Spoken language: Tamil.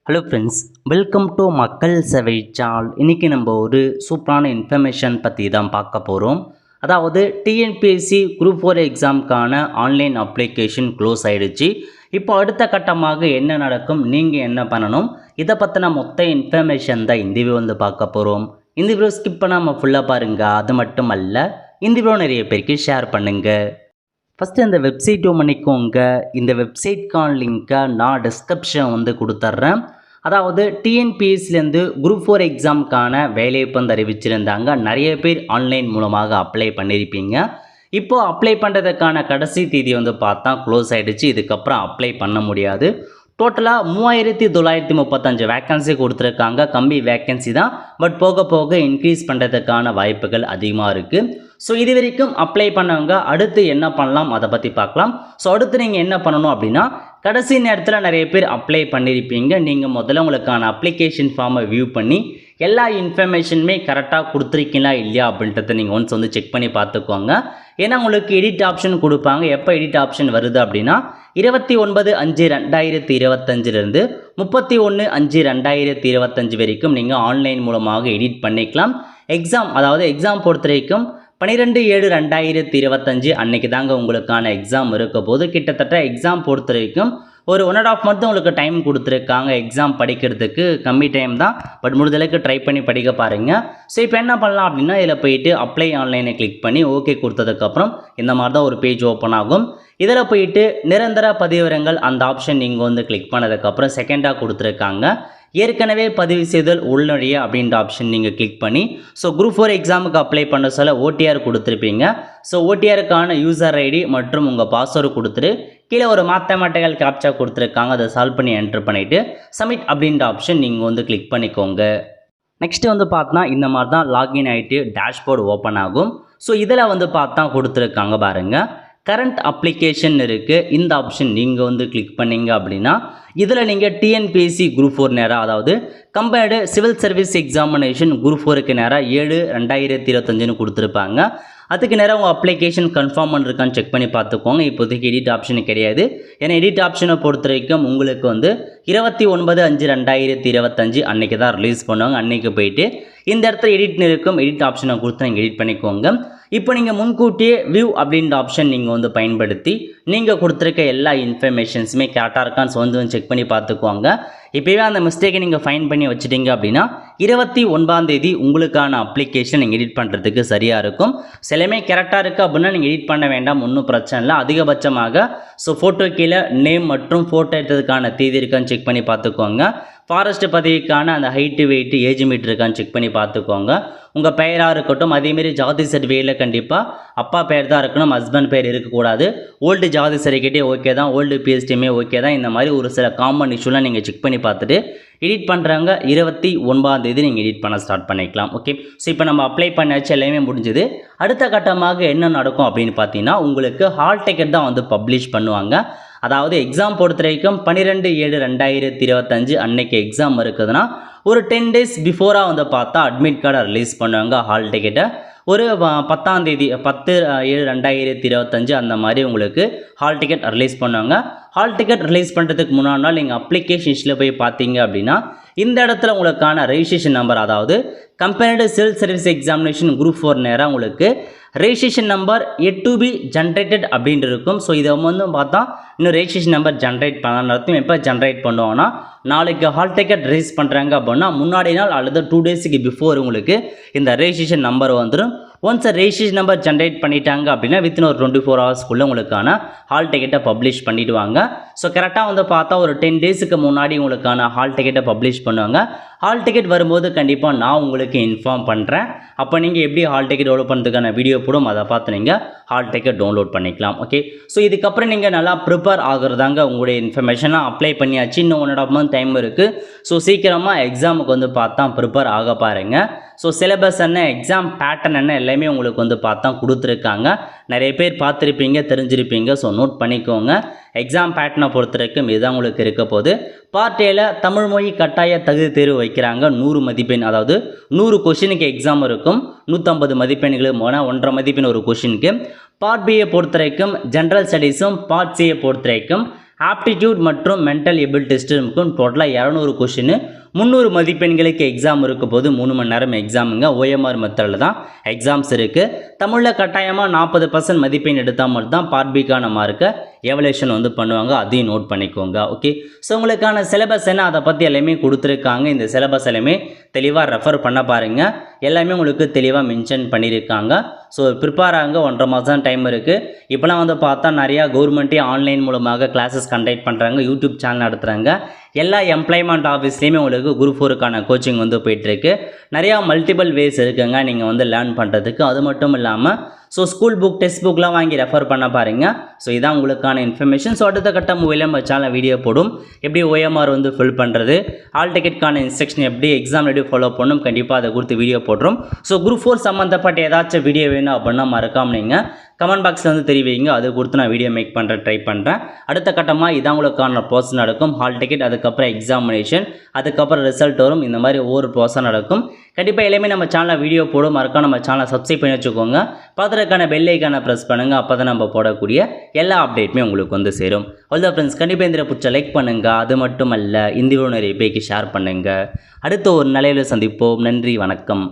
ஹலோ ஃப்ரெண்ட்ஸ், வெல்கம் டு மக்கள் சேவை சேனல். இன்றைக்கி நம்ம ஒரு சூப்பரான இன்ஃபர்மேஷன் பற்றி தான் பார்க்க போகிறோம். அதாவது டிஎன்பிஎஸ்சி குரூப் 4 எக்ஸாமுக்கான ஆன்லைன் அப்ளிகேஷன் க்ளோஸ் ஆகிடுச்சு. இப்போ அடுத்த கட்டமாக என்ன நடக்கும், நீங்கள் என்ன பண்ணணும், இதை பற்றின மொத்த இன்ஃபர்மேஷன் தான் இந்த வீடியோ வந்து பார்க்க போகிறோம். இந்த வீடியோ ஸ்கிப் பண்ணாமல் ஃபுல்லாக பாருங்கள். அது மட்டும் அல்ல, இந்த வீடியோ நிறைய பேருக்கு ஷேர் பண்ணுங்கள். ஃபஸ்ட்டு இந்த வெப்சைட் பண்ணிக்கோங்க. இந்த வெப்சைட்கான லிங்க்கை நான் டிஸ்கிரிப்ஷன் வந்து கொடுத்துட்றேன். அதாவது டிஎன்பிஎஸ்சிலேருந்து குரூப் 4 எக்ஸாமுக்கான வேலைவாய்ப்பு வந்து அறிவிச்சிருந்தாங்க. நிறைய பேர் ஆன்லைன் மூலமாக அப்ளை பண்ணியிருப்பீங்க. இப்போது அப்ளை பண்ணுறதுக்கான கடைசி தேதி வந்து பார்த்தா க்ளோஸ் ஆகிடுச்சு. இதுக்கப்புறம் அப்ளை பண்ண முடியாது. டோட்டலாக 3935 வேக்கன்சி கொடுத்துருக்காங்க. கம்மி வேக்கன்சி தான், பட் போக போக இன்க்ரீஸ் பண்ணுறதுக்கான வாய்ப்புகள் அதிகமாக இருக்குது. ஸோ இது வரைக்கும் அப்ளை பண்ணவங்க அடுத்து என்ன பண்ணலாம் அதை பற்றி பார்க்கலாம். ஸோ அடுத்து நீங்கள் என்ன பண்ணணும் அப்படின்னா, கடைசி நேரத்தில் நிறைய பேர் அப்ளை பண்ணியிருப்பீங்க. நீங்கள் முதல்ல உங்களுக்கான அப்ளிகேஷன் ஃபார்மை வியூ பண்ணி எல்லா இன்ஃபர்மேஷனுமே கரெக்டாக கொடுத்துருக்கீங்களா இல்லையா அப்படின்றத நீங்கள் ஒன்ஸ் வந்து செக் பண்ணி பார்த்துக்கோங்க. ஏன்னா உங்களுக்கு எடிட் ஆப்ஷன் கொடுப்பாங்க. எப்போ எடிட் ஆப்ஷன் வருது அப்படின்னா 29/5/2025 31/5/2025 வரைக்கும் நீங்கள் ஆன்லைன் மூலமாக எடிட் பண்ணிக்கலாம். எக்ஸாம் பொறுத்த வரைக்கும் 12/7/2025 அன்னைக்கு தாங்க உங்களுக்கான எக்ஸாம் இருக்க போது. கிட்டத்தட்ட எக்ஸாம் பொறுத்த வரைக்கும் ஒரு 1.5 மந்த் உங்களுக்கு டைம் கொடுத்துருக்காங்க. எக்ஸாம் படிக்கிறதுக்கு கம்மி டைம் தான், பட் முடிஞ்சளவுக்கு ட்ரை பண்ணி படிக்க பாருங்கள். ஸோ இப்போ என்ன பண்ணலாம் அப்படின்னா, இதில் போயிட்டு அப்ளை ஆன்லைனை கிளிக் பண்ணி ஓகே கொடுத்ததுக்கப்புறம் இந்த மாதிரி தான் ஒரு பேஜ் ஓப்பன் ஆகும். இதில் போயிட்டு நிரந்தர பதிவிறங்கள் அந்த ஆப்ஷன் நீங்கள் வந்து கிளிக் பண்ணதுக்கப்புறம் செகண்டாக கொடுத்துருக்காங்க ஏற்கனவே பதிவு செய்தல் உள்நுழைய அப்படின்ற ஆப்ஷன் நீங்கள் கிளிக் பண்ணி, ஸோ குரூப் 4 எக்ஸாமுக்கு அப்ளை பண்ண சொல்ல ஓடிஆர் கொடுத்துருப்பீங்க. ஸோ ஓடிஆருக்கான யூசர் ஐடி மற்றும் உங்கள் பாஸ்வேர்டு கொடுத்துட்டு கீழே ஒரு மேத்தமேட்டிக்கல் கேப்சா கொடுத்துருக்காங்க. அதை சால்வ் பண்ணி என்ட்ரு பண்ணிவிட்டு சப்மிட் அப்படின்ற ஆப்ஷன் நீங்கள் வந்து கிளிக் பண்ணிக்கோங்க. நெக்ஸ்ட்டு வந்து பார்த்தா இந்த மாதிரி தான் லாகின் ஆகிட்டு டேஷ்போர்டு ஓப்பன் ஆகும். ஸோ இதில் வந்து பார்த்தா கொடுத்துருக்காங்க பாருங்கள், கரண்ட் அப்ளிகேஷன் இருக்குது. இந்த ஆப்ஷன் நீங்கள் வந்து கிளிக் பண்ணிங்க அப்படின்னா இதில் நீங்கள் டிஎன்பிஎஸ்சி குரூப் 4 நேராக, அதாவது combined civil service examination group 4க்கு நேராக 7/2025 கொடுத்துருப்பாங்க. அதுக்கு நேராக உங்கள் அப்ளிகேஷன் கன்ஃபார்ம் பண்ணிருக்கான்னு செக் பண்ணி பார்த்துக்கோங்க. இப்போதைக்கு எடிட் ஆப்ஷன் கிடையாது. ஏன்னா எடிட் ஆப்ஷனை பொறுத்த வரைக்கும் உங்களுக்கு வந்து 29/5/2025 அன்றைக்கி தான் ரிலீஸ் பண்ணுவாங்க. அன்றைக்கி போயிட்டு இந்த இடத்துல எடிட்னு இருக்கும், எடிட் ஆப்ஷனை கொடுத்து நீங்கள் எடிட் பண்ணிக்கோங்க. இப்போ நீங்கள் முன்கூட்டியே வியூ அப்படின்ற ஆப்ஷன் நீங்கள் வந்து பயன்படுத்தி நீங்கள் கொடுத்துருக்க எல்லா இன்ஃபர்மேஷன்ஸுமே கரெக்டாக இருக்கான்னு வந்து செக் பண்ணி பார்த்துக்கோங்க. இப்போவே அந்த மிஸ்டேக்கை நீங்கள் ஃபைன் பண்ணி வச்சுட்டீங்க அப்படின்னா 29ஆம் தேதி உங்களுக்கான அப்ளிகேஷன் நீங்கள் எடிட் பண்ணுறதுக்கு சரியாக இருக்கும். சிலமே கரெக்டாக இருக்குது அப்படின்னா நீங்கள் எடிட் பண்ண வேண்டாம், ஒன்றும் பிரச்சனை இல்லை. அதிகபட்சமாக ஸோ ஃபோட்டோ கீழே நேம் மற்றும் ஃபோட்டோ எடுத்ததுக்கான தேதி இருக்கான்னு செக் பண்ணி பார்த்துக்கோங்க. ஃபாரஸ்ட் பதவிக்கான அந்த ஹைட்டு வெயிட்டு ஏஜ் மீட் இருக்கான்னு செக் பண்ணி பார்த்துக்கோங்க. உங்கள் பெயராக இருக்கட்டும், அதேமாரி ஜாதி சர்டிஃபிகேட்டில் கண்டிப்பாக அப்பா பெயர் தான் இருக்கணும், ஹஸ்பண்ட் பெயர் இருக்கக்கூடாது. ஓல்டு ஜாதி சர்டிஃபிகேட்டே ஓகே தான், ஓல்டு பிஎஸ்டியுமே ஓகே தான். இந்த மாதிரி ஒரு சில காமன் இஷ்யூலாம் நீங்கள் செக் பண்ணி பார்த்துட்டு எடிட் பண்ணுறாங்க 29ஆம் தேதி நீங்கள் எடிட் பண்ண ஸ்டார்ட் பண்ணிக்கலாம். ஓகே, ஸோ இப்போ நம்ம அப்ளை பண்ணாச்சு, எல்லாமே முடிஞ்சுது. அடுத்த கட்டமாக என்ன நடக்கும் அப்படின்னு பார்த்தீங்கன்னா, உங்களுக்கு ஹால் டிக்கெட் தான் வந்து பப்ளிஷ் பண்ணுவாங்க. அதாவது எக்ஸாம் பொறுத்த வரைக்கும் 12/7/2025 அன்னைக்கு எக்ஸாம் இருக்குதுன்னா ஒரு 10 டேஸ் பிஃபோராக வந்து பார்த்தா அட்மிட் கார்டை ரிலீஸ் பண்ணுவாங்க. ஹால் டிக்கெட்டை ஒரு 10ஆம் தேதி 10/7/2025 அந்த மாதிரி உங்களுக்கு ஹால் டிக்கெட் ரிலீஸ் பண்ணுவாங்க. ஹால் டிக்கெட் ரிலீஸ் பண்ணுறதுக்கு முன்னாடி நாள் நீங்கள் அப்ளிகேஷன்ஸில் போய் பார்த்தீங்க அப்படின்னா இந்த இடத்துல உங்களுக்கான ரெஜிஸ்ட்ரேஷன் நம்பர், அதாவது combined civil service examination group 4 நேராக உங்களுக்கு registration number yet to be generated அப்படின்ட்டு இருக்கும். ஸோ இதை வந்து பார்த்தா இன்னும் ரெஜிஸ்ட்ரேஷன் நம்பர் ஜென்ரேட் பண்ணலான்னு அர்த்தம். எப்போ ஜென்ரேட் பண்ணுவாங்கன்னா, நாளைக்கு ஹால் டிக்கெட் ரிலீஸ் பண்ணுறாங்க அப்படின்னா முன்னாடி நாள் அல்லது 2 டேஸுக்கு பிஃபோர் உங்களுக்கு இந்த ரெஜிஸ்ட்ரேஷன் நம்பர் வந்துடும். ஒன்ஸ் ரெஜிஸ்ட்ரேஷன் நம்பர் ஜென்ரேட் பண்ணிட்டாங்க அப்படின்னா வித்தின் ஒரு 24 ஹவர்ஸ்க்குள்ளே உங்களுக்கான ஹால் டிக்கெட்டை பப்ளிஷ் பண்ணிவிடுவாங்க. ஸோ கரெக்டாக வந்து பார்த்தா ஒரு 10 டேஸுக்கு முன்னாடி உங்களுக்கான ஹால் டிக்கெட்டை பப்ளிஷ் பண்ணுவாங்க. ஹால் டிக்கெட் வரும்போது கண்டிப்பாக நான் உங்களுக்கு இன்ஃபார்ம் பண்ணுறேன். அப்போ நீங்கள் எப்படி ஹால் டிக்கெட் டவுன்லோட் பண்ணுறதுக்கான வீடியோ போடும், அதை பார்த்து நீங்கள் ஹால் டிக்கெட் டவுன்லோட் பண்ணிக்கலாம். ஓகே, ஸோ இதுக்கப்புறம் நீங்கள் நல்லா ப்ரிப்பேர் ஆகுறதாங்க. உங்களுடைய இன்ஃபர்மேஷனாக அப்ளை பண்ணியாச்சு, இன்னும் 1.5 மந்த் டைம் இருக்குது. ஸோ சீக்கிரமாக எக்ஸாமுக்கு வந்து பார்த்தா ப்ரிப்பேர் ஆக பாருங்கள். ஸோ சிலபஸ் என்ன, எக்ஸாம் பேட்டர்ன் என்ன, எல்லாமே உங்களுக்கு வந்து பார்த்தா கொடுத்துருக்காங்க. நிறைய பேர் பார்த்துருப்பீங்க, தெரிஞ்சிருப்பீங்க. ஸோ நோட் பண்ணிக்கோங்க. எக்ஸாம் பேட்டர்னை பொறுத்த வரைக்கும் இதுதான் உங்களுக்கு இருக்க போது. பார்ட் ஏல தமிழ் மொழி கட்டாய தகுதி தேர்வு வைக்கிறாங்க. 100 மதிப்பெண், அதாவது 100 கொஷினுக்கு எக்ஸாம் இருக்கும். 150 மதிப்பெண்களுக்கு 1.5 மதிப்பெண் ஒரு கொஷினுக்கு. பார்ட் பியை பொறுத்த வரைக்கும் ஜென்ரல் ஸ்டடீஸும், பார்ட் சியை பொறுத்த வரைக்கும் ஆப்டிடியூட் மற்றும் மென்டல் எபிலிட்டி டெஸ்ட் இருக்கும். டோட்டலாக 200 கொஷின், 300 மதிப்பெண்களுக்கு எக்ஸாம் இருக்க போது 3 மணி நேரம் எக்ஸாமுங்க. OMR மெத்தடில் தான் எக்ஸாம்ஸ் இருக்குது. தமிழில் கட்டாயமாக 40% மதிப்பெண் எடுத்தால் மட்டும்தான் பார்ட் பிக்கான மார்க்கை எவலேஷன் வந்து பண்ணுவாங்க. அதையும் நோட் பண்ணிக்கோங்க. ஓகே, ஸோ உங்களுக்கான சிலபஸ் என்ன அதை பற்றி எல்லாமே கொடுத்துருக்காங்க. இந்த சிலபஸ் எல்லாமே தெளிவாக ரெஃபர் பண்ண பாருங்கள். எல்லாமே உங்களுக்கு தெளிவாக மென்ஷன் பண்ணியிருக்காங்க. ஸோ ப்ரிப்பேர் ஆகுங்க. 1.5 மாதம் டைம் இருக்குது. இப்போலாம் வந்து பார்த்தா நிறையா கவர்மெண்ட்டே ஆன்லைன் மூலமாக கிளாஸஸ் கண்டக்ட் பண்ணுறாங்க, யூடியூப் சேனல் நடத்துகிறாங்க. எல்லா எம்ப்ளாய்மெண்ட் ஆஃபீஸ்லேயுமே உங்களுக்கு குரூப் 4க்கான கோச்சிங் வந்து போயிட்டுருக்கு. நிறையா மல்டிபிள் வேஸ் இருக்குங்க நீங்கள் வந்து லேர்ன் பண்ணுறதுக்கு. அது மட்டும் இல்லாமல் ஸோ ஸ்கூல் புக், டெக்ஸ்ட் புக்லாம் வாங்கி ரெஃபர் பண்ண பாருங்கள். ஸோ இதான் உங்களுக்கான இன்ஃபர்மேஷன். ஸோ அடுத்த கட்ட மூவியில் நம்ம சேனல் வீடியோ போடும், எப்படி OMR வந்து ஃபில் பண்ணுறது, ஆல் டிக்கெட்கான இன்ஸ்ட்ரக்ஷன் எப்படி எக்ஸாம் எப்படி ஃபாலோ பண்ணணும், கண்டிப்பாக அதை கொடுத்து வீடியோ போடுறோம். ஸோ குரூப் 4 சம்மந்தப்பட்ட ஏதாச்சும் வீடியோ வேணும் அப்படின்னா மறக்காமல் நீங்கள் கமெண்ட் பாக்ஸில் வந்து தெரிவிங்க. அதை கொடுத்து நான் வீடியோ மேக் பண்ணுற ட்ரை பண்ணுறேன். அடுத்த கட்டமாக இதான் உங்களுக்கான ப்ராசஸ் நடக்கும். ஹால் டிக்கெட், அதுக்கப்புறம் எக்ஸாமினேஷன், அதுக்கப்புறம் ரிசல்ட் வரும். இந்த மாதிரி ஒவ்வொரு ப்ராசஸ் நடக்கும். கண்டிப்பாக எல்லாமே நம்ம சேனலில் வீடியோ போடும். மறக்காம நம்ம சேனலை சப்ஸ்கிரைப் பண்ணி வச்சுக்கோங்க. பார்த்துறதுக்கான பெல் ஐக்கானை ப்ரெஸ் பண்ணுங்கள். அப்போ தான் நம்ம போடக்கூடிய எல்லா அப்டேட்டுமே உங்களுக்கு வந்து சேரும். அவ்வளோ ஃப்ரெண்ட்ஸ், கண்டிப்பாக இந்த பிடிச்ச லைக் பண்ணுங்கள். அது மட்டும் அல்ல, இந்த வீடியோ நிறைய பேருக்கு ஷேர் பண்ணுங்கள். அடுத்த ஒரு நிலையில் சந்திப்போம். நன்றி, வணக்கம்.